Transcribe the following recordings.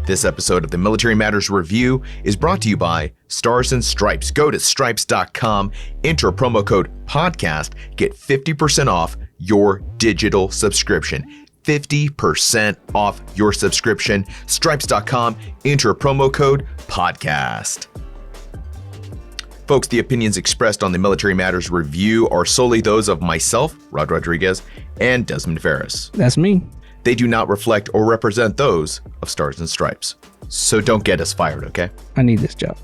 This episode of the Military Matters Review is brought to you by Stars and Stripes. Go to stripes.com, enter promo code podcast, get 50% off your digital subscription. 50% off your subscription. Stripes.com, enter promo code podcast. Folks, the opinions expressed on the Military Matters Review are solely those of myself, Rod Rodriguez, and Desmon Farris. That's me. They do not reflect or represent those of Stars and Stripes. So don't get us fired, okay? I need this job.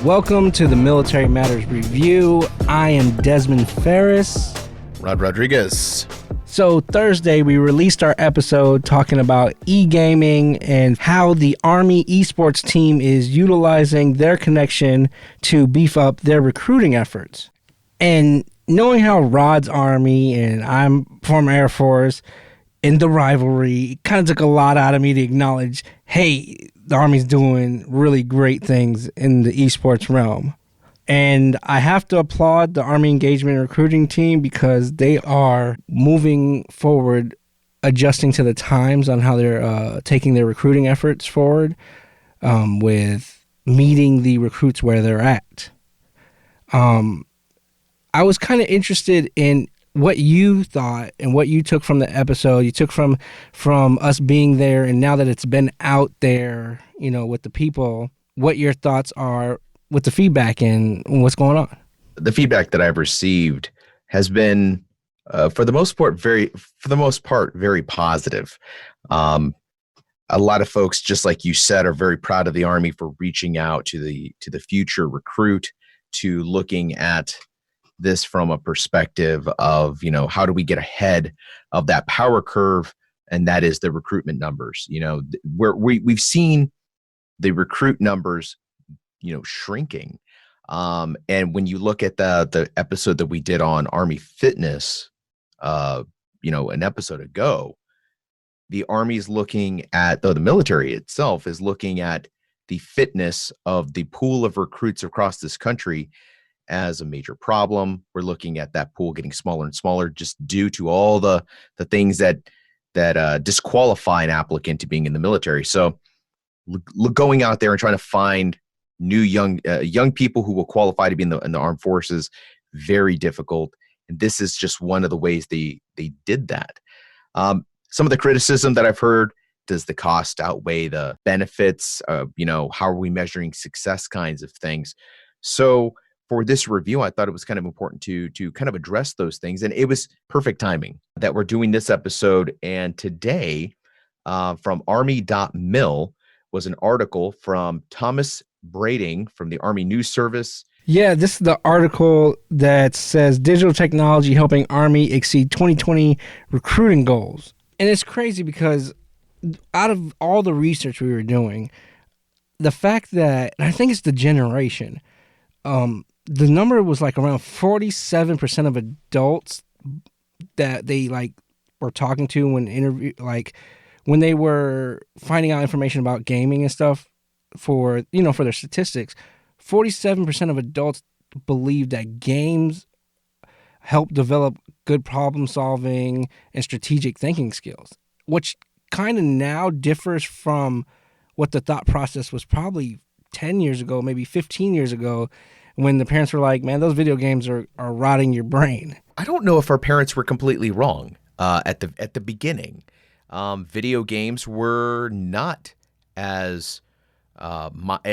Welcome to the Military Matters Review. I am Desmon Farris. Rod Rodriguez. So Thursday, we released our episode talking about e-gaming and how the Army eSports team is utilizing their connection to beef up their recruiting efforts. And knowing how Rod's Army and I'm former Air Force in the rivalry, it kind of took a lot out of me to acknowledge, hey, the Army's doing really great things in the esports realm. And I have to applaud the Army engagement and recruiting team because they are moving forward, adjusting to the times on how they're taking their recruiting efforts forward with meeting the recruits where they're at. I was kind of interested in what you thought and what you took from the episode. You took from us being there, and now that it's been out there, you know, with the people, what your thoughts are with the feedback and what's going on. The feedback that I've received has been, for the most part, very positive. A lot of folks, just like you said, are very proud of the Army for reaching out to the future recruit, to looking at this from a perspective of, you know, how do we get ahead of that power curve, and that is the recruitment numbers. You know, we've seen the recruit numbers, you know, shrinking. And when you look at the episode that we did on Army fitness, you know, an episode ago, the Army's looking at, though the military itself is looking at the fitness of the pool of recruits across this country as a major problem. We're looking at that pool getting smaller and smaller just due to all the things that disqualify an applicant to being in the military. So going out there and trying to find new young people who will qualify to be in the armed forces, very difficult. And this is just one of the ways they did that. Some of the criticism that I've heard, does the cost outweigh the benefits? You know, how are we measuring success kinds of things? So for this review, I thought it was kind of important to kind of address those things. And it was perfect timing that we're doing this episode. And today, from Army.mil was an article from Thomas Brading from the Army News Service. Yeah, this is the article that says digital technology helping Army exceed 2020 recruiting goals. And it's crazy because out of all the research we were doing, the fact that, I think it's the generation, the number was like around 47% of adults that they like were talking to when they were finding out information about gaming and stuff for their statistics. 47% of adults believe that games help develop good problem solving and strategic thinking skills, which kind of now differs from what the thought process was probably 10 years ago, maybe 15 years ago, when the parents were like, man, those video games are rotting your brain. I don't know if our parents were completely wrong at the beginning. Video games were not as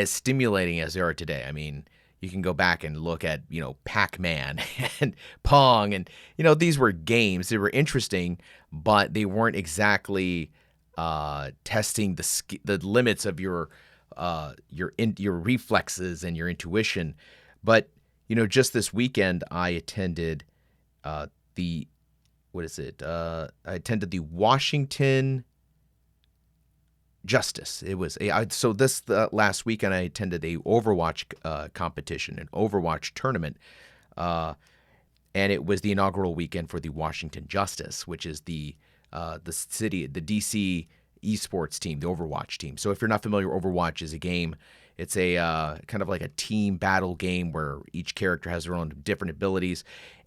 stimulating as they are today. I mean, you can go back and look at, you know, Pac-Man and Pong, and, you know, these were games. They were interesting, but they weren't exactly testing the limits of your reflexes and your intuition. But, you know, just this weekend, I attended the Washington Justice. It was last weekend I attended a Overwatch competition, an Overwatch tournament, and it was the inaugural weekend for the Washington Justice, which is the DC eSports team, the Overwatch team. So if you're not familiar, Overwatch is a game. It's a kind of like a team battle game where each character has their own different abilities.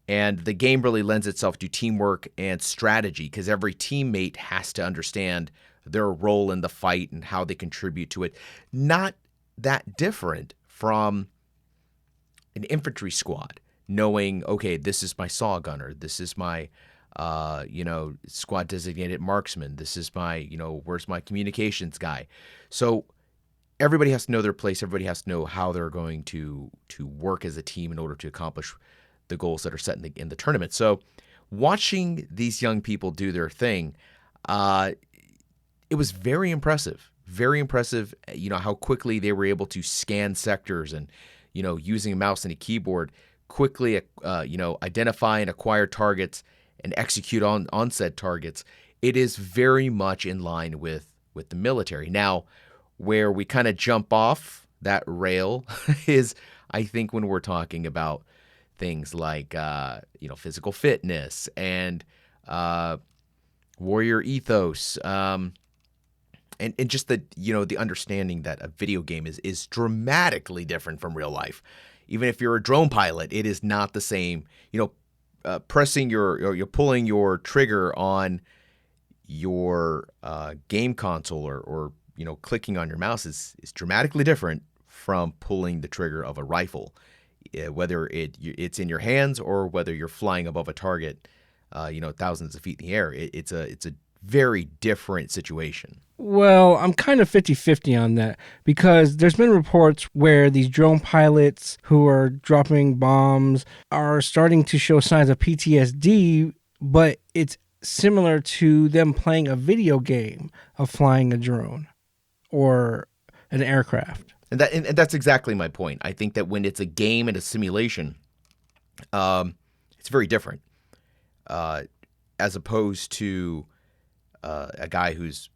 And the game really lends itself to teamwork and strategy because every teammate has to understand their role in the fight and how they contribute to it. Not that different from an infantry squad, knowing, okay, this is my saw gunner, this is my squad designated marksman, this is my, where's my communications guy. So everybody has to know their place. Everybody has to know how they're going to work as a team in order to accomplish the goals that are set in the tournament. So watching these young people do their thing, it was very impressive. Very impressive, how quickly they were able to scan sectors and, using a mouse and a keyboard, quickly, identify and acquire targets and execute on said targets. It is very much in line with the military. Now, where we kind of jump off that rail is, I think, when we're talking about things like, physical fitness and warrior ethos, and just the understanding that a video game is dramatically different from real life. Even if you're a drone pilot, it is not the same. Pressing you're pulling your trigger on your game console or clicking on your mouse is dramatically different from pulling the trigger of a rifle, whether it's in your hands or whether you're flying above a target, thousands of feet in the air. It's a very different situation. Well, I'm kind of 50-50 on that because there's been reports where these drone pilots who are dropping bombs are starting to show signs of PTSD, but it's similar to them playing a video game of flying a drone or an aircraft. And that's exactly my point. I think that when it's a game and a simulation, it's very different, as opposed to a guy who's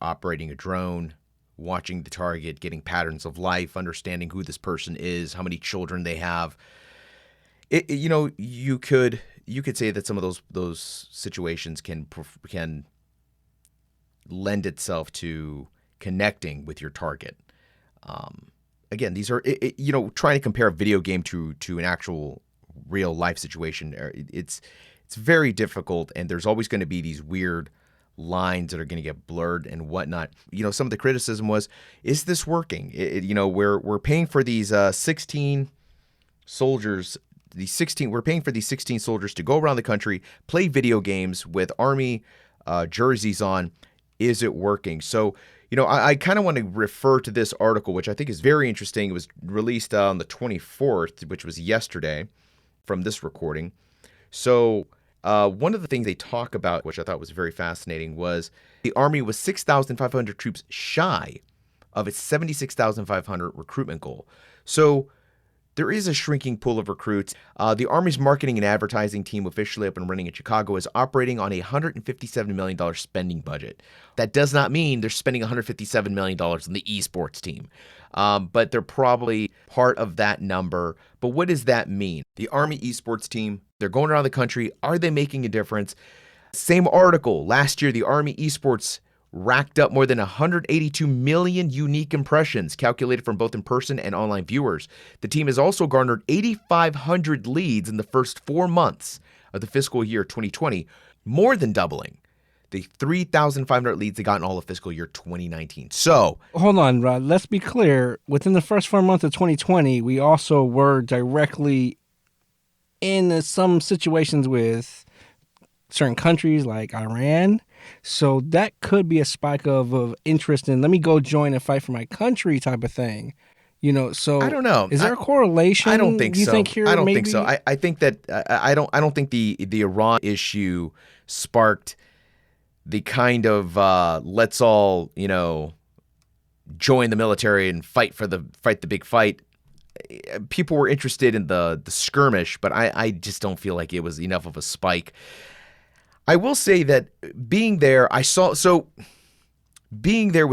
operating a drone, watching the target, getting patterns of life, understanding who this person is, how many children they have. You could say that some of those situations can lend itself to connecting with your target. Again, these are trying to compare a video game to an actual real life situation. It's very difficult, and there's always going to be these weird lines that are going to get blurred and whatnot. Some of the criticism was, is this working? We're paying for these 16 soldiers. We're paying for these 16 soldiers to go around the country, play video games with Army jerseys on. Is it working? So, I kind of want to refer to this article, which I think is very interesting. It was released on the 24th, which was yesterday from this recording. So one of the things they talk about, which I thought was very fascinating, was the Army was 6,500 troops shy of its 76,500 recruitment goal. So there is a shrinking pool of recruits. The Army's marketing and advertising team, officially up and running in Chicago, is operating on a $157 million spending budget. That does not mean they're spending $157 million on the eSports team, but they're probably part of that number. But what does that mean? The Army eSports team, they're going around the country. Are they making a difference? Same article. Last year, the Army eSports racked up more than 182 million unique impressions calculated from both in-person and online viewers. The team has also garnered 8,500 leads in the first 4 months of the fiscal year 2020, more than doubling the 3,500 leads they got in all of fiscal year 2019. So, hold on, Rod. Let's be clear. Within the first 4 months of 2020, we also were directly in some situations with certain countries like Iran. So that could be a spike of interest in, let me go join and fight for my country type of thing. So I don't know. Is there a correlation? I don't think so. You think here? I don't maybe? think so. I think that I don't think the Iran issue sparked the kind of let's all join the military and fight the big fight. People were interested in the skirmish, but I just don't feel like it was enough of a spike. I will say that being there was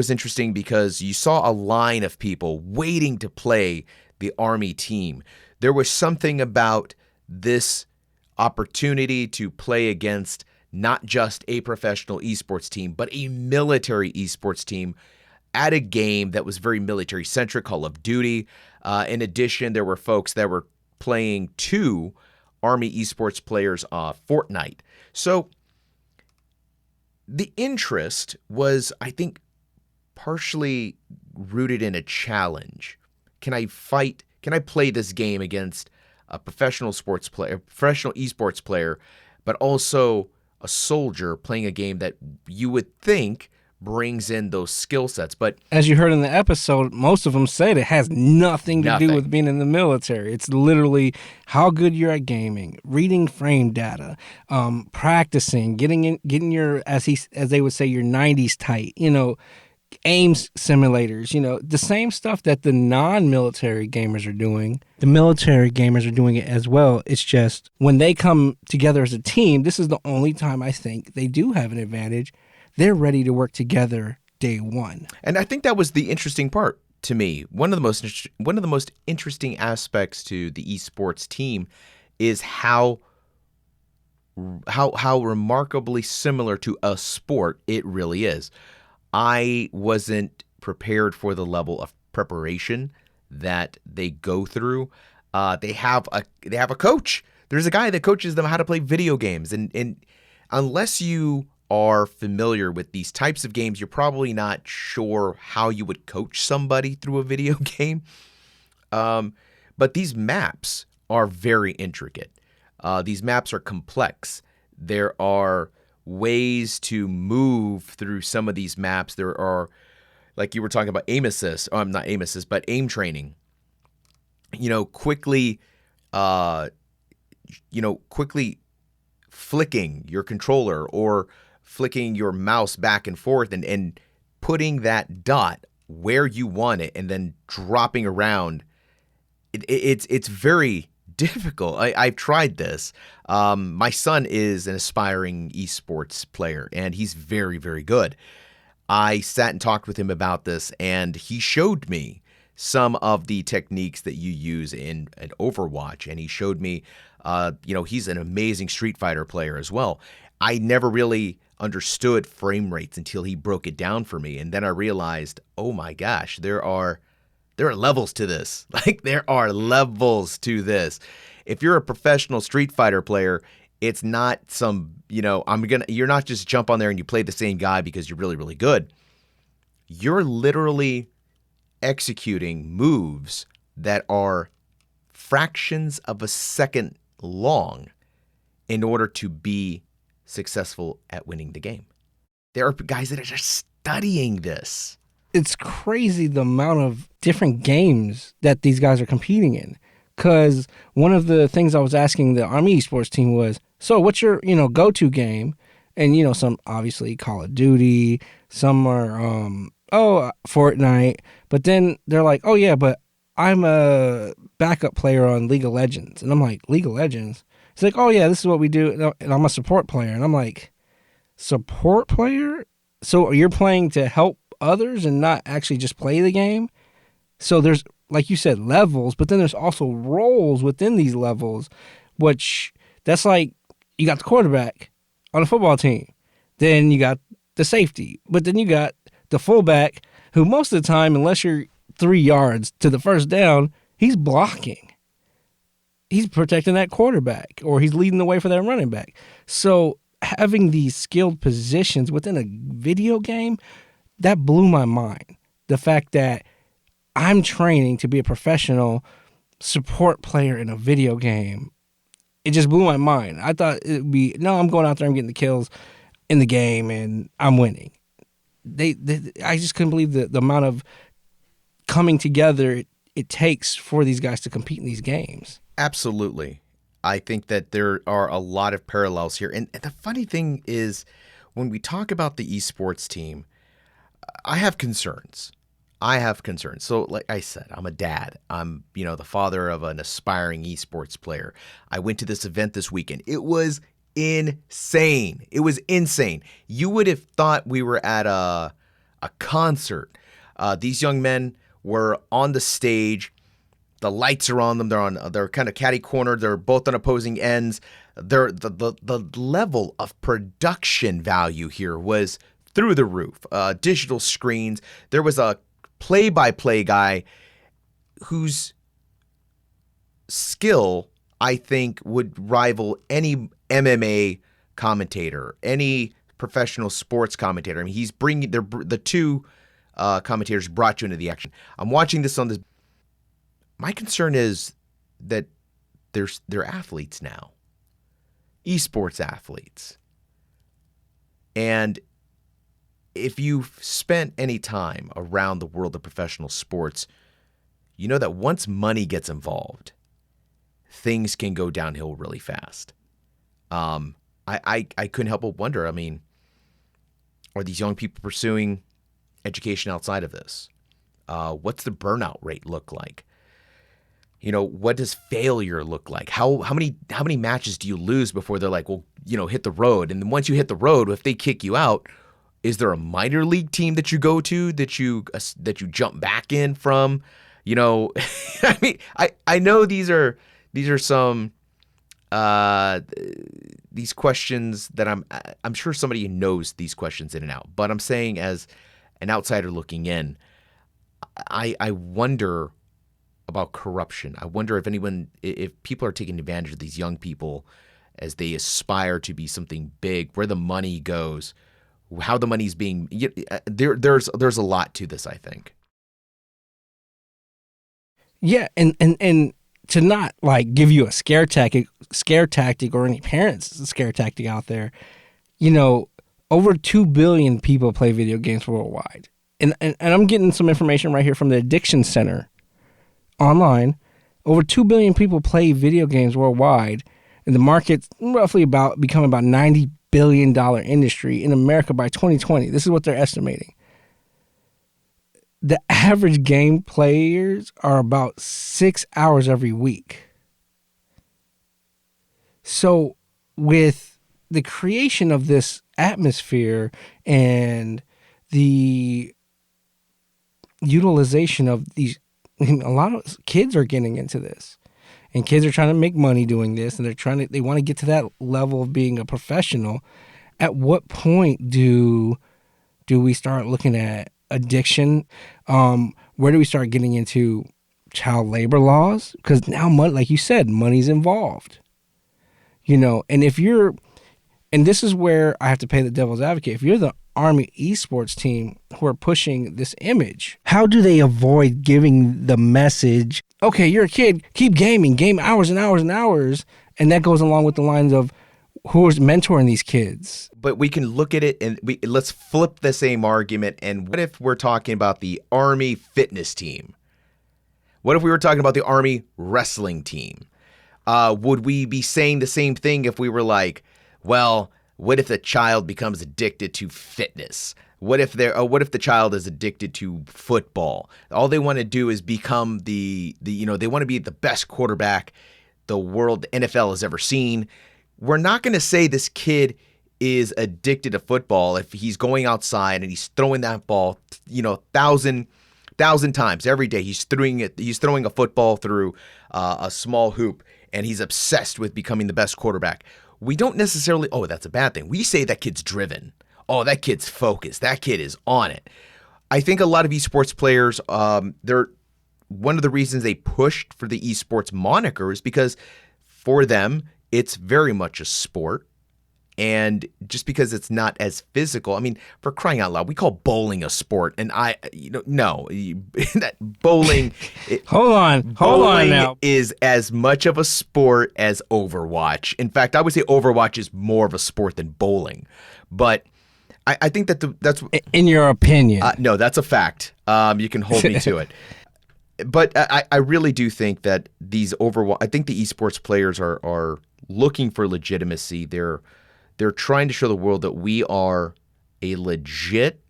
interesting because you saw a line of people waiting to play the Army team. There was something about this opportunity to play against not just a professional esports team, but a military esports team at a game that was very military-centric, Call of Duty. In addition, there were folks that were playing 2 Army esports players Fortnite. So the interest was, I think, partially rooted in a challenge. Can I play this game against a professional sports player, a professional esports player, but also a soldier playing a game that you would think brings in those skill sets? But as you heard in the episode, most of them said it has nothing to do with being in the military. It's literally how good you're at gaming, reading frame data, practicing, getting your, as they would say, your 90s tight, aim simulators, the same stuff that the non-military gamers are doing. The military gamers are doing it as well. It's just when they come together as a team, this is the only time I think they do have an advantage. They're ready to work together day one. And I think that was the interesting part to me. One of the most interesting aspects to the esports team is how remarkably similar to a sport it really is. I wasn't prepared for the level of preparation that they go through. They have a coach. There's a guy that coaches them how to play video games, and unless you are familiar with these types of games, you're probably not sure how you would coach somebody through a video game. But these maps are very intricate. These maps are complex. There are ways to move through some of these maps. There are, like you were talking about, aim assist. Not aim assist, but aim training. Quickly flicking your controller or flicking your mouse back and forth and putting that dot where you want it and then dropping around. It's very difficult. I've tried this. My son is an aspiring esports player, and he's very, very good. I sat and talked with him about this, and he showed me some of the techniques that you use in an Overwatch, and he showed me, he's an amazing Street Fighter player as well. I never really understood frame rates until he broke it down for me, and then I realized, oh my gosh, there are levels to this. Like, there are levels to this. If you're a professional Street Fighter player, it's not some, you're not just jump on there and you play the same guy because you're really, really good. You're literally executing moves that are fractions of a second long in order to be successful at winning the game. There are guys that are just studying this. It's crazy the amount of different games that these guys are competing in. Because one of the things I was asking the Army esports team was, so what's your, go-to game? And, some obviously Call of Duty, some are, Fortnite. But then they're like, oh yeah, but I'm a backup player on League of Legends. And I'm like, League of Legends? It's like, oh yeah, this is what we do. And I'm a support player. And I'm like, support player? So you're playing to help others and not actually just play the game? So there's, like you said, levels, but then there's also roles within these levels, which that's like you got the quarterback on a football team. Then you got the safety, but then you got the fullback who most of the time, unless you're 3 yards to the first down, he's blocking. He's protecting that quarterback or he's leading the way for that running back. So having these skilled positions within a video game, that blew my mind. The fact that I'm training to be a professional support player in a video game, it just blew my mind. I thought it would be, no, I'm going out there and getting the kills in the game and I'm winning. I just couldn't believe the amount of coming together it takes for these guys to compete in these games. Absolutely. I think that there are a lot of parallels here. And the funny thing is, when we talk about the esports team, I have concerns. So like I said, I'm a dad. I'm, the father of an aspiring esports player. I went to this event this weekend. It was insane. You would have thought we were at a concert. These young men were on the stage. The lights are on them. They're kind of catty cornered. They're both on opposing ends. The level of production value here was through the roof. Digital screens. There was a play-by-play guy whose skill, I think, would rival any MMA commentator, any professional sports commentator. I mean, he's bringing the two commentators brought you into the action. I'm watching this on this. My concern is that they're athletes now, eSports athletes, and if you've spent any time around the world of professional sports, you know that once money gets involved, things can go downhill really fast. I couldn't help but wonder, I mean, are these young people pursuing education outside of this? What's the burnout rate look like? You know, what does failure look like? How many matches do you lose before they're like, well, you know, hit the road? And then once you hit the road, if they kick you out, is there a minor league team that you go to that you jump back in from? You know, I mean, I know these are some these questions that I'm sure somebody knows these questions in and out, but I'm saying as an outsider looking in, I wonder about corruption. I wonder if people are taking advantage of these young people as they aspire to be something big, where the money goes, how the money's being. There's a lot to this, I think. Yeah, and to not like give you a scare tactic, or any parents scare tactic out there, you know, over 2 billion people play video games worldwide, and I'm getting some information right here from the Addiction Center online. Over 2 billion people play video games worldwide, and the market's roughly becoming about $90 billion industry in America by 2020. This is what they're estimating. The average game players are about 6 hours every week. So with the creation of this atmosphere and the utilization of these, a lot of kids are getting into this, and kids are trying to make money doing this, and they want to get to that level of being a professional. At what point do we start looking at addiction? Where do we start getting into child labor laws? Because now, like you said, money's involved. You know, and this is where I have to play the devil's advocate. If you're the Army eSports team who are pushing this image, how do they avoid giving the message, okay, you're a kid, keep gaming, game hours and hours and hours, and that goes along with the lines of who's mentoring these kids? But we can look at it and let's flip the same argument. And what if we're talking about the Army fitness team? What if we were talking about the Army wrestling team? Would we be saying the same thing if we were like, well, what if the child becomes addicted to fitness? What if the child is addicted to football? All they want to do is become they want to be the best quarterback the NFL has ever seen. We're not going to say this kid is addicted to football if he's going outside and he's throwing that ball, 1,000 times every day. He's throwing a football through a small hoop, and he's obsessed with becoming the best quarterback. We don't necessarily, oh, that's a bad thing. We say that kid's driven. Oh, that kid's focused. That kid is on it. I think a lot of esports players, they're one of the reasons they pushed for the esports moniker is because for them, it's very much a sport. And just because it's not as physical, I mean, for crying out loud, we call bowling a sport. And no, that bowling. Hold on now. Is as much of a sport as Overwatch. In fact, I would say Overwatch is more of a sport than bowling. But I think that's in your opinion. No, that's a fact. You can hold me to it. But I really do think that I think the esports players are looking for legitimacy. They're trying to show the world that we are a legit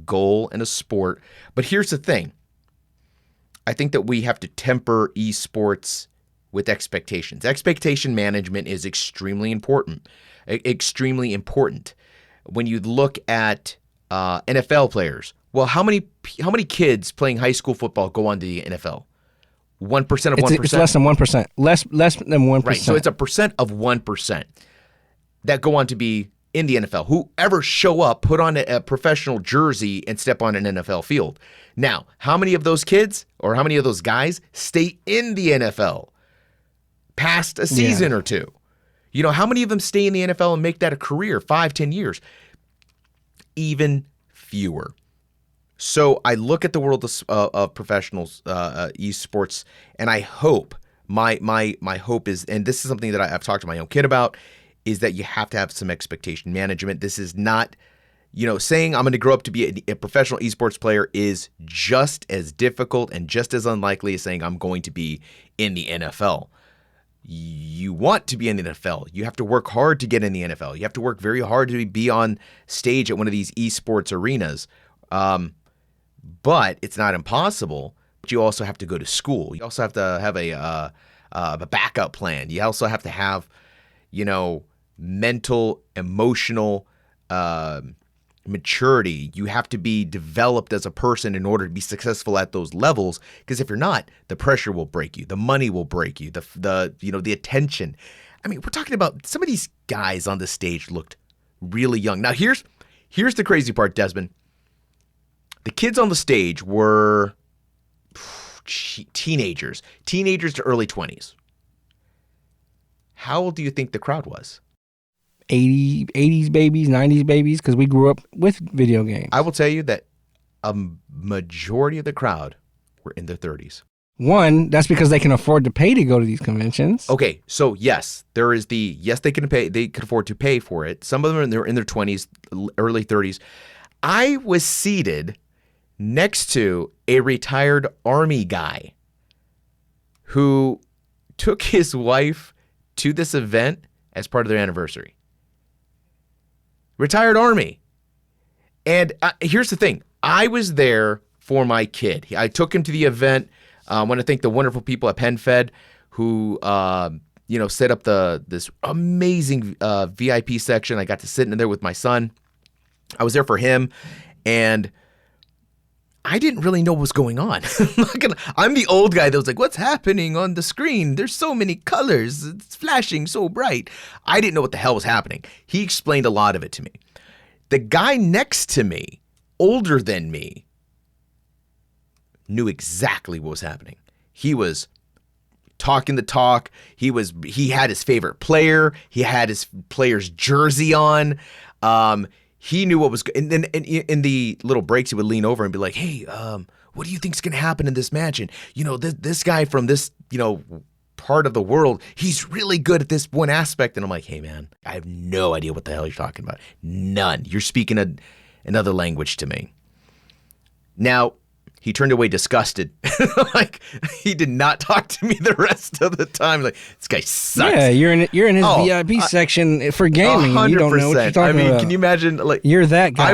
goal and a sport. But here's the thing. I think that we have to temper esports with expectations. Expectation management is extremely important. Extremely important. When you look at NFL players, well, how many kids playing high school football go on to the NFL? 1% of 1%. It's less than 1%. Less than 1%. Right. So it's a percent of 1% that go on to be in the NFL. Whoever show up, put on a professional jersey and step on an NFL field. Now, how many of those kids or how many of those guys stay in the NFL past a season or two? You know, how many of them stay in the NFL and make that a career, 5-10 years? Even fewer. So I look at the world of professionals, eSports, and I hope, my hope is, and this is something that I've talked to my own kid about, is that you have to have some expectation management. This is not, saying I'm going to grow up to be a professional esports player is just as difficult and just as unlikely as saying I'm going to be in the NFL. You want to be in the NFL. You have to work hard to get in the NFL. You have to work very hard to be on stage at one of these esports arenas. But it's not impossible. But you also have to go to school. You also have to have a backup plan. You also have to have, mental, emotional maturity. You have to be developed as a person in order to be successful at those levels. Because if you're not, the pressure will break you. The money will break you. The attention. I mean, we're talking about some of these guys on the stage looked really young. Now, here's the crazy part, Desmond. The kids on the stage were teenagers to early 20s. How old do you think the crowd was? 80s babies, 90s babies, because we grew up with video games. I will tell you that a majority of the crowd were in their 30s. One, that's because they can afford to pay to go to these conventions. Okay, so yes, there is they can pay, they can afford to pay for it. Some of them are in their 20s, early 30s. I was seated next to a retired Army guy who took his wife to this event as part of their anniversary. Retired Army. And here's the thing. I was there for my kid. I took him to the event. I want to thank the wonderful people at PenFed who, set up this amazing VIP section. I got to sit in there with my son. I was there for him, and I didn't really know what was going on. I'm the old guy that was like, what's happening on the screen? There's so many colors. It's flashing so bright. I didn't know what the hell was happening. He explained a lot of it to me. The guy next to me, older than me, knew exactly what was happening. He was talking the talk. He had his favorite player. He had his player's jersey on. He knew what was, and then in the little breaks, he would lean over and be like, "Hey, what do you think's going to happen in this match?" And this guy from this part of the world, he's really good at this one aspect. And I'm like, "Hey, man, I have no idea what the hell you're talking about. None. You're speaking another language to me." Now, he turned away disgusted. Like, he did not talk to me the rest of the time. Like, this guy sucks. Yeah, you're in his VIP section for gaming. 100%. You don't know what you're talking about. Can you imagine? Like, you're that guy.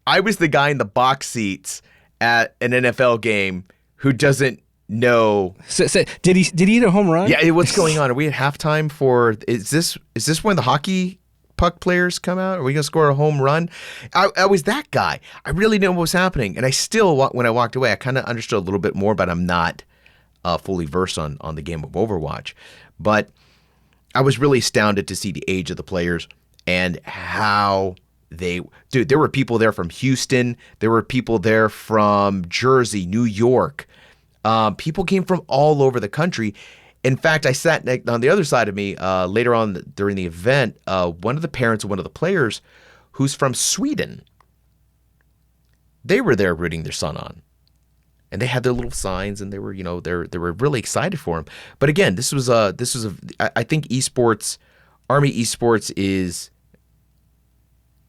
I was the guy in the box seats at an NFL game who doesn't know. So, did he hit a home run? Yeah. What's going on? Are we at halftime for? Is this when the hockey puck players come out? Are we going to score a home run? I was that guy. I really didn't know what was happening. And I still, when I walked away, I kind of understood a little bit more, but I'm not fully versed on the game of Overwatch. But I was really astounded to see the age of the players and how there were people there from Houston. There were people there from Jersey, New York. People came from all over the country. In fact, I sat on the other side of me later on during the event, one of the parents of one of the players who's from Sweden. They were there rooting their son on. And they had their little signs, and they were, they were really excited for him. But again, I think esports, Army esports is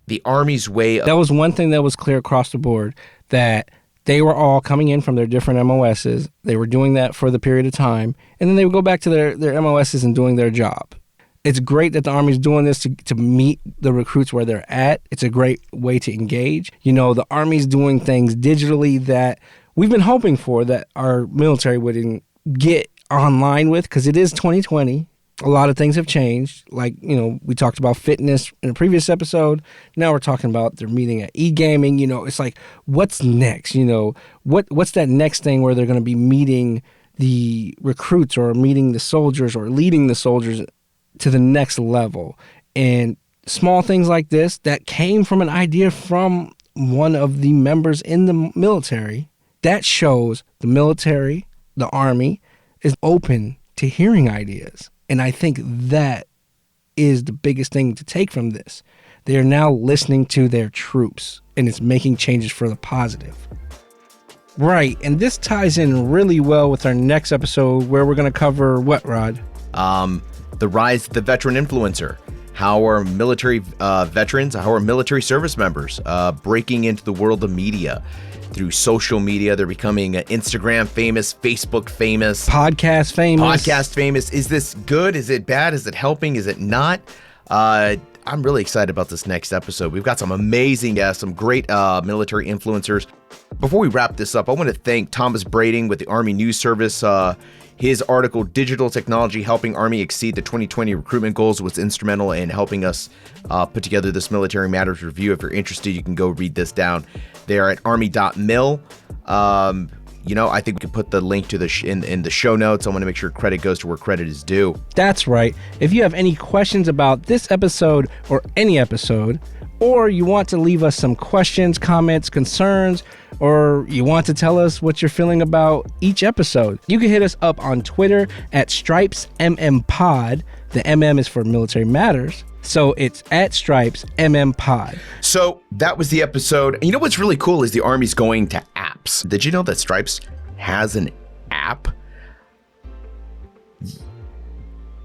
the Army's way of... That was one thing that was clear across the board, that they were all coming in from their different MOSs. They were doing that for the period of time, and then they would go back to their MOSs and doing their job. It's great that the Army's doing this to meet the recruits where they're at. It's a great way to engage. The Army's doing things digitally that we've been hoping for, that our military would get online with, because it is 2020. A lot of things have changed. Like, we talked about fitness in a previous episode. Now we're talking about they're meeting at e-gaming. It's like, what's next? What's that next thing where they're going to be meeting the recruits or meeting the soldiers or leading the soldiers to the next level. And small things like this that came from an idea from one of the members in the military, that shows the military, the Army, is open to hearing ideas. And I think that is the biggest thing to take from this. They are now listening to their troops, and it's making changes for the positive. Right, and this ties in really well with our next episode where we're going to cover what, Rod? The rise of the veteran influencer. How are military veterans, how are military service members breaking into the world of media through social media? They're becoming Instagram famous, Facebook famous, podcast famous. Is this good? Is it bad? Is it helping? Is it not? I'm really excited about this next episode. We've got some amazing guests, some great military influencers. Before we wrap this up, I want to thank Thomas Brading with the Army News Service. His article, Digital Technology Helping Army Exceed the 2020 Recruitment Goals, was instrumental in helping us put together this Military Matters review. If you're interested, you can go read this down there at army.mil. I think we can put the link to in the show notes. I want to make sure credit goes to where credit is due. That's right. If you have any questions about this episode or any episode, or you want to leave us some questions, comments, concerns, or you want to tell us what you're feeling about each episode, you can hit us up on Twitter at StripesMMPod. The MM is for Military Matters. So it's at StripesMMPod. So that was the episode. You know what's really cool is the Army's going to apps. Did you know that Stripes has an app?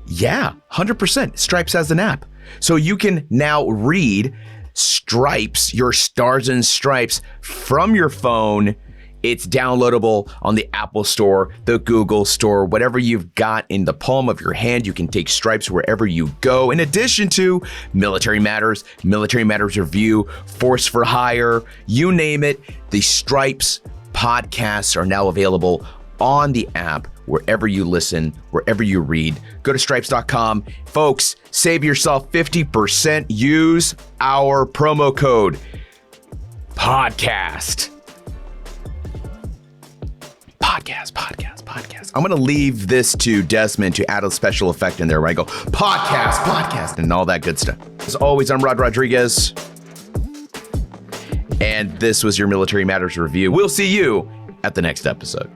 Yeah, 100%. Stripes has an app. So you can now read Stripes, your Stars and Stripes, from your phone. It's downloadable on the Apple Store, the Google Store, whatever you've got in the palm of your hand. You can take Stripes wherever you go. In addition to Military Matters Review, Force for Hire, you name it, the Stripes podcasts are now available on the app, wherever you listen, wherever you read. Go to stripes.com. Folks, save yourself 50%. Use our promo code podcast. Podcast. I'm going to leave this to Desmon to add a special effect in there where I go, podcast, and all that good stuff. As always, I'm Rod Rodriguez, and this was your Military Matters Review. We'll see you at the next episode.